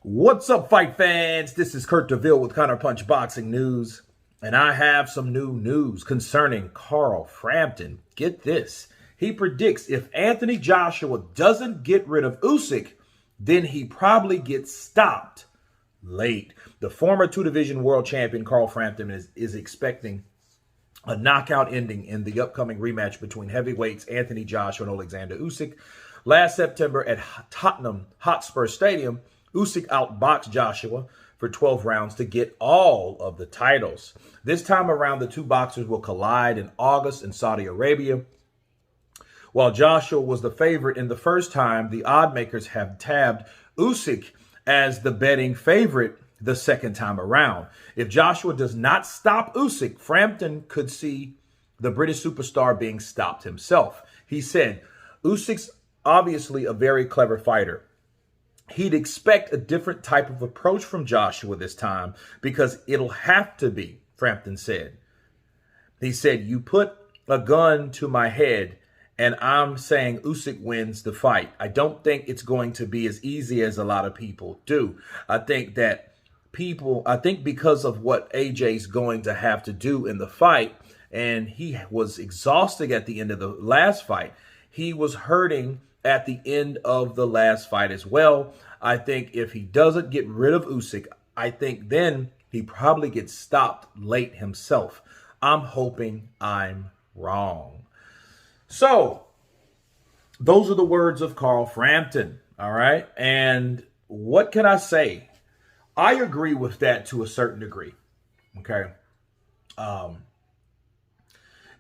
What's up, fight fans? This is Kurt DeVille with Counterpunch Boxing News, and I have some new news concerning Carl Frampton. Get this. He predicts if Anthony Joshua doesn't get rid of Usyk, then he probably gets stopped late. The former two-division world champion Carl Frampton is expecting a knockout ending in the upcoming rematch between heavyweights Anthony Joshua and Alexander Usyk. Last September at Tottenham Hotspur Stadium, Usyk outboxed Joshua for 12 rounds to get all of the titles. This time around, the two boxers will collide in August in Saudi Arabia. While Joshua was the favorite in the first time, the oddmakers have tabbed Usyk as the betting favorite the second time around. If Joshua does not stop Usyk, Frampton could see the British superstar being stopped himself. He said, Usyk's obviously a very clever fighter. He'd expect a different type of approach from Joshua this time because it'll have to be, Frampton said. He said, you put a gun to my head and I'm saying Usyk wins the fight. I don't think it's going to be as easy as a lot of people do. I think because of what AJ's going to have to do in the fight, and he was exhausted at the end of the last fight. He was hurting at the end of the last fight as well. I think if he doesn't get rid of Usyk, I think then he probably gets stopped late himself. I'm hoping I'm wrong. So, those are the words of Carl Frampton, all right? And what can I say? I agree with that to a certain degree, okay?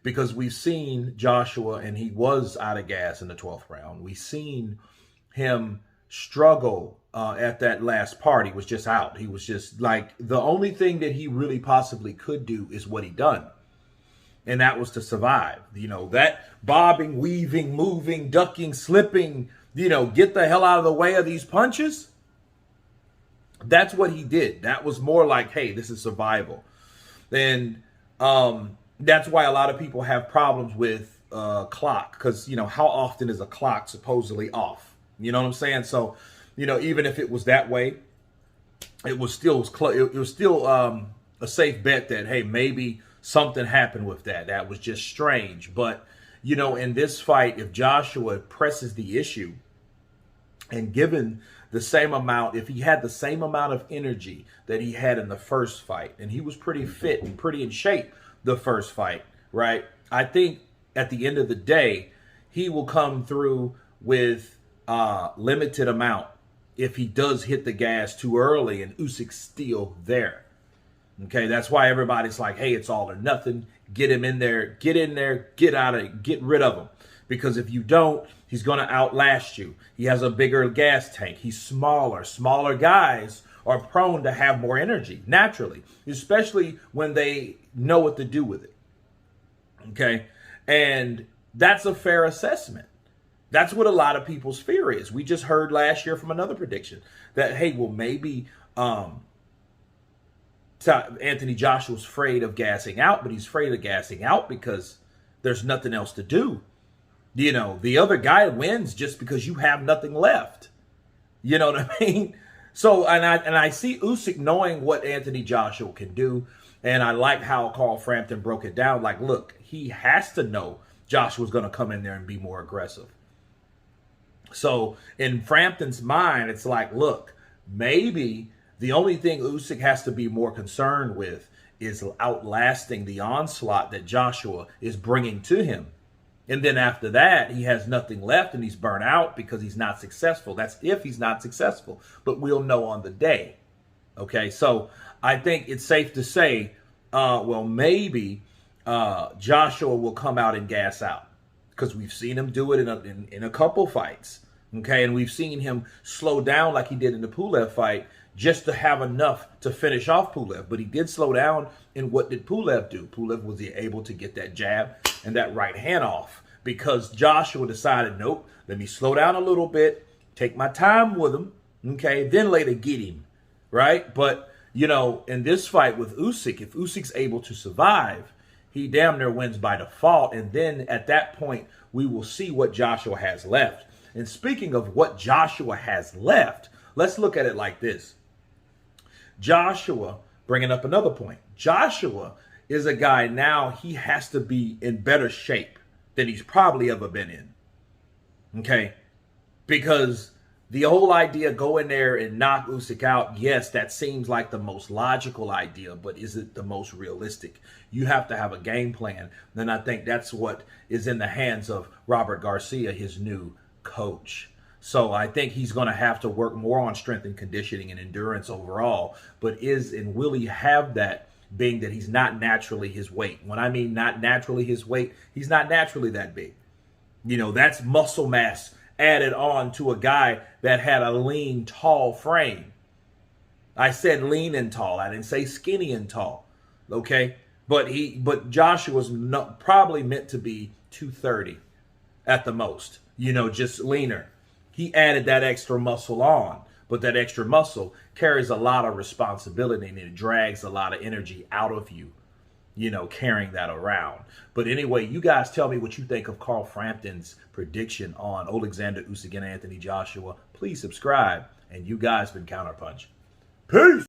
Because we've seen Joshua, and he was out of gas in the 12th round. We've seen him struggle at that last part. He was just out. He was just like, the only thing that he really possibly could do is what he done. And that was to survive. You know, that bobbing, weaving, moving, ducking, slipping, get the hell out of the way of these punches. That's what he did. That was more like, hey, this is survival. And that's why a lot of people have problems with clock, because, how often is a clock supposedly off? You know what I'm saying? So, even if it was that way, it was still a safe bet that, hey, maybe something happened with that. That was just strange. But, in this fight, if Joshua presses the issue and given the same amount, if he had the same amount of energy that he had in the first fight, and he was pretty fit and pretty in shape the first fight, right? I think at the end of the day, he will come through with limited amount if he does hit the gas too early and Usyk's still there. Okay, that's why everybody's like, hey, it's all or nothing. Get him in there, get rid of him. Because if you don't, he's going to outlast you. He has a bigger gas tank. He's smaller. Smaller guys are prone to have more energy, naturally, especially when they know what to do with it. Okay? And that's a fair assessment. That's what a lot of people's fear is. We just heard last year from another prediction that, hey, well, maybe Anthony Joshua's afraid of gassing out, but he's afraid of gassing out because there's nothing else to do. The other guy wins just because you have nothing left. You know what I mean? So, and I see Usyk knowing what Anthony Joshua can do, and I like how Carl Frampton broke it down. Like, look, he has to know Joshua's going to come in there and be more aggressive. So, in Frampton's mind, it's like, look, maybe the only thing Usyk has to be more concerned with is outlasting the onslaught that Joshua is bringing to him. And then after that, he has nothing left and he's burnt out because he's not successful. That's if he's not successful, but we'll know on the day. Okay, so I think it's safe to say, maybe Joshua will come out and gas out because we've seen him do it in a couple fights. Okay, and we've seen him slow down like he did in the Pulev fight just to have enough to finish off Pulev. But he did slow down, and what did Pulev do? Pulev was able to get that jab and that right hand off because Joshua decided, nope, let me slow down a little bit, take my time with him, okay, then later get him, right? But, in this fight with Usyk, if Usyk's able to survive, he damn near wins by default, and then at that point, we will see what Joshua has left. And speaking of what Joshua has left, Let's look at it like this. Joshua, bringing up another point. Joshua is a guy now, he has to be in better shape than he's probably ever been in. Okay? Because the whole idea, go in there and knock Usyk out, yes, that seems like the most logical idea, but is it the most realistic? You have to have a game plan. And I think that's what is in the hands of Robert Garcia, his new coach. So I think he's going to have to work more on strength and conditioning and endurance overall. But will he have that, being that he's not naturally his weight? When I mean not naturally his weight, he's not naturally that big. You know, that's muscle mass added on to a guy that had a lean, tall frame. I said lean and tall. I didn't say skinny and tall. Okay? But Joshua's probably meant to be 230 at the most. You know, just leaner. He added that extra muscle on, but that extra muscle carries a lot of responsibility and it drags a lot of energy out of you, you know, carrying that around. But anyway, you guys tell me what you think of Carl Frampton's prediction on Alexander Usyk and Anthony Joshua. Please subscribe, and you guys been Counterpunch. Peace!